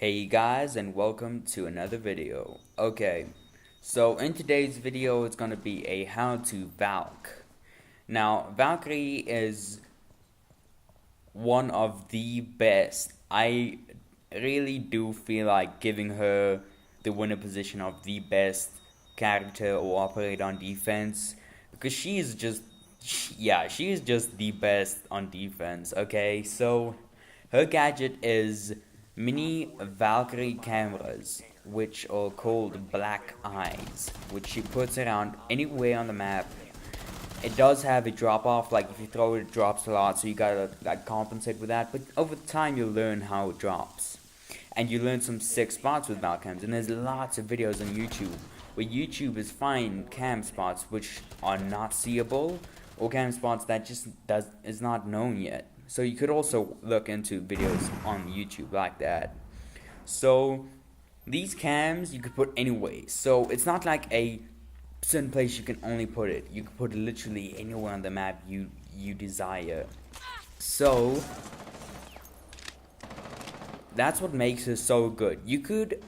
Hey guys, and welcome to another video. Okay, so in today's video it's gonna be a how to Valk. Now, Valkyrie is one of the best. I really do feel like giving her the winner position of the best character or operator on defense because she is just the best on defense. Okay, so her gadget is mini Valkyrie cameras, which are called black eyes, which she puts around anywhere on the map. It does have a drop off, like if you throw it, it drops a lot, so you gotta like compensate with that. But over time, you'll learn how it drops, and you learn some sick spots with Valcams. And there's lots of videos on YouTube where YouTubers find cam spots which are not seeable, or cam spots that just is not known yet. So you could also look into videos on YouTube like that. So these cams you could put anywhere. So it's not like a certain place you can only put it. You can put it literally anywhere on the map you desire. So that's what makes her so good. You could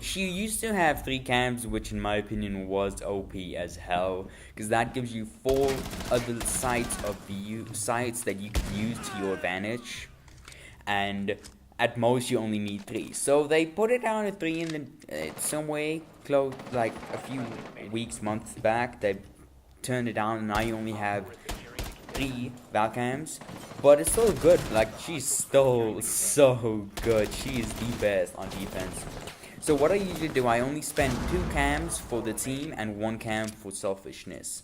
she used to have 3 cams, which in my opinion was OP as hell, because that gives you 4 other sites of view sites that you could use to your advantage, and at most you only need 3. So they put it down to 3 in the some way close, like a few months back. They turned it down, and now you only have 3 Valcams, but it's still good. Like, she's still so good. She is the best on defense. So what I usually do, I only spend 2 cams for the team and 1 cam for selfishness.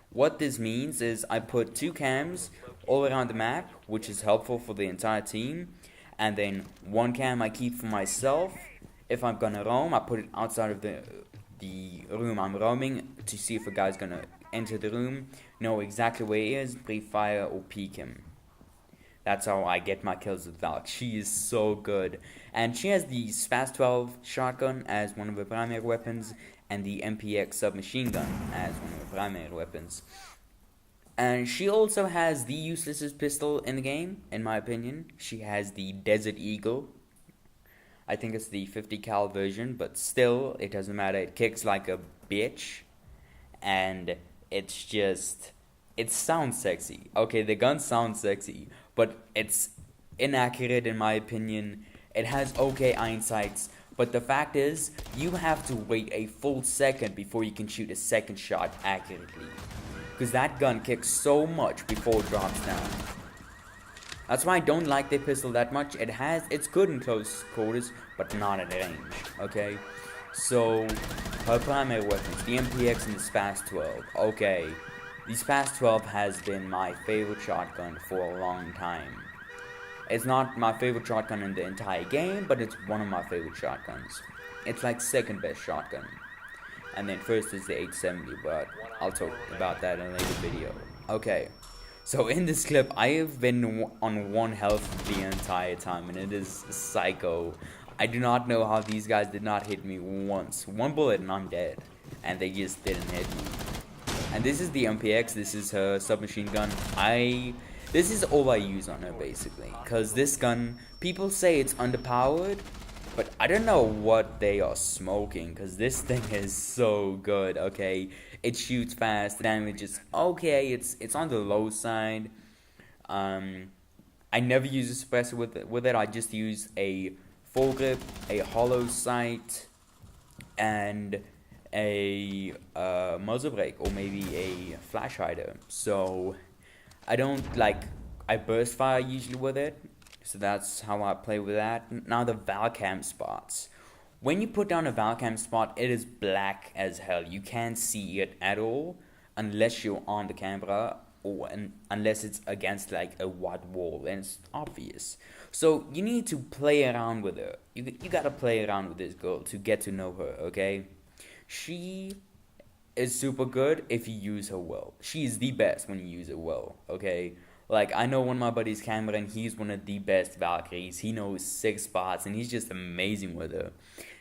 What this means is I put 2 cams all around the map, which is helpful for the entire team, and then 1 cam I keep for myself. If I'm gonna roam, I put it outside of the room I'm roaming to see if a guy's gonna enter the room, know exactly where he is, pre-fire or peek him. That's how I get my kills with Valk. She is so good. And she has the SPAS 12 shotgun as one of her primary weapons, and the MPX submachine gun as one of her primary weapons. And she also has the uselessest pistol in the game, in my opinion. She has the Desert Eagle. I think it's the 50 cal version, but still, it doesn't matter. It kicks like a bitch. And it sounds sexy. Okay, the gun sounds sexy, but it's inaccurate in my opinion. It has okay iron sights, but the fact is, you have to wait a full second before you can shoot a second shot accurately, because that gun kicks so much before it drops down. That's why I don't like the pistol that much. It's good in close quarters, but not at range, okay? So, her primary weapons, the MPX and the SPAS 12. Okay, the SPAS 12 has been my favorite shotgun for a long time. It's not my favorite shotgun in the entire game, but it's one of my favorite shotguns. It's like second best shotgun. And then first is the 870, but I'll talk about that in a later video. Okay, so in this clip, I have been on 1 health the entire time, and it is psycho. I do not know how these guys did not hit me once. 1 bullet and I'm dead. And they just didn't hit me. And this is the MPX, this is her submachine gun. This is all I use on her basically. Because this gun, people say it's underpowered, but I don't know what they are smoking, because this thing is so good, okay? It shoots fast, the damage is okay, it's on the low side. I never use a suppressor with it. I just use a foregrip, a hollow sight, and a muzzle brake, or maybe a flash hider. So I burst fire usually with it, so that's how I play with that. Now the Valcam spots. When you put down a Valcam spot, it is black as hell. You can't see it at all unless you're on the camera, or unless it's against like a white wall, and it's obvious. So you need to play around with her. You gotta play around with this girl to get to know her, okay? She is super good if you use her well. She is the best when you use her well, okay? Like, I know one of my buddies, Cameron, he's one of the best Valkyries. He knows 6 spots, and he's just amazing with her.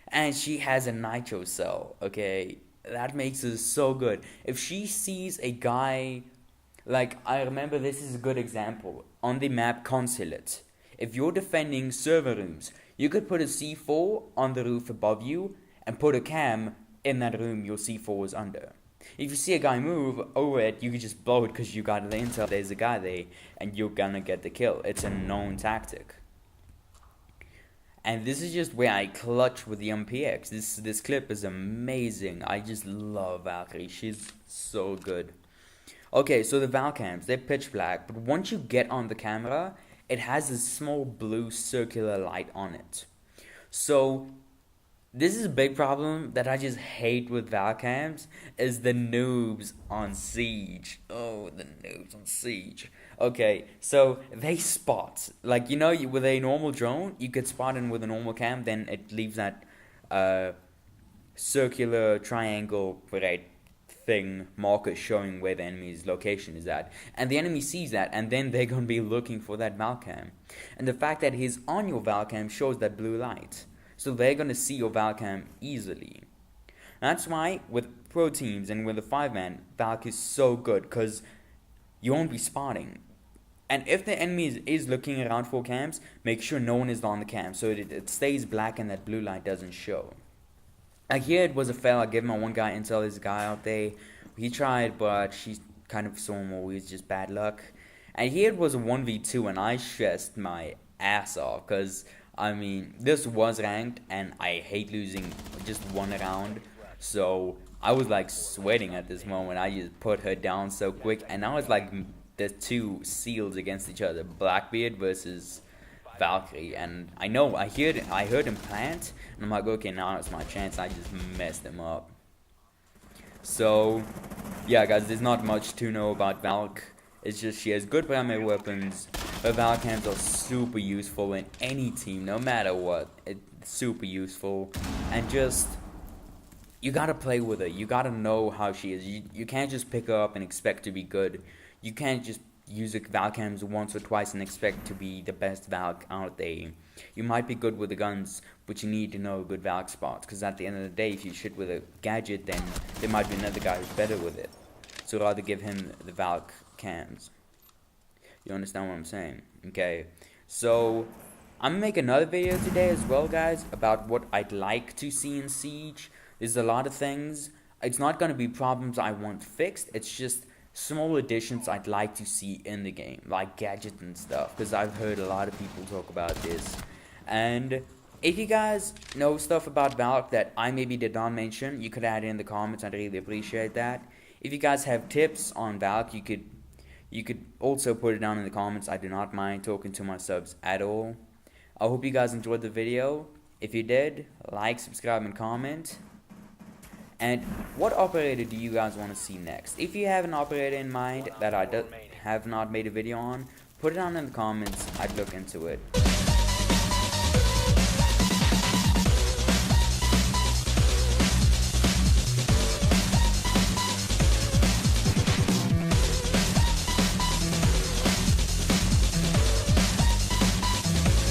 And she has a nitro cell, okay? That makes her so good. If she sees a guy, like, I remember this is a good example. On the map Consulate, if you're defending server rooms, You could put a C4 on the roof above you and put a cam in that room your C4 is under. If you see a guy move over it, you can just blow it because you got the intel. There's a guy there, and you're gonna get the kill. It's a known tactic. And this is just where I clutch with the MPX. This clip is amazing. I just love Valkyrie. She's so good. Okay, so the Valk cams, they're pitch black, but once you get on the camera, it has this small blue circular light on it. So this is a big problem that I just hate with Valk cams, is the noobs on Siege. Oh, the noobs on Siege. Okay, so they spot. Like, you know, with a normal drone, you could spot in with a normal cam, then it leaves that circular triangle right thing marker showing where the enemy's location is at. And the enemy sees that, and then they're going to be looking for that Valk cam. And the fact that he's on your Valk cam shows that blue light. So they're going to see your Valk cam easily. That's why with pro teams and with a 5-man, Valk is so good, because you won't be spotting. And if the enemy is looking around for cams, make sure no one is on the cam, so it stays black and that blue light doesn't show. Like here it was a fail. I gave my one guy intel. This guy out there, he tried, but she kind of saw him always, just bad luck. And here it was a 1v2, and I stressed my ass off, because I mean, this was ranked, and I hate losing just one round. So I was like sweating at this moment. I just put her down so quick, and now it's like the two seals against each other, Blackbeard versus Valkyrie. And I know, I heard him plant, and I'm like, okay, now it's my chance. I just messed him up. So yeah, guys, there's not much to know about Valk. It's just she has good primary weapons. Her Valk cams are super useful in any team, no matter what. It's super useful. And just, you gotta play with her. You gotta know how she is. You can't just pick her up and expect to be good. You can't just use the Valk cams once or twice and expect to be the best Valk out there. You might be good with the guns, but you need to know good Valk spots. Because at the end of the day, if you shit with a gadget, then there might be another guy who's better with it. So rather give him the Valk cams. You understand what I'm saying? Okay, so I'm gonna make another video today as well, guys, about what I'd like to see in Siege. There's a lot of things. It's not gonna be problems I want fixed. It's just small additions I'd like to see in the game, like gadgets and stuff, because I've heard a lot of people talk about this. And if you guys know stuff about Valk that I maybe did not mention, you could add it in the comments. I'd really appreciate that. If you guys have tips on Valk, you could also put it down in the comments. I do not mind talking to my subs at all. I hope you guys enjoyed the video. If you did, like, subscribe, and comment. And what operator do you guys want to see next? If you have an operator in mind that I have not made a video on, put it down in the comments. I'd look into it.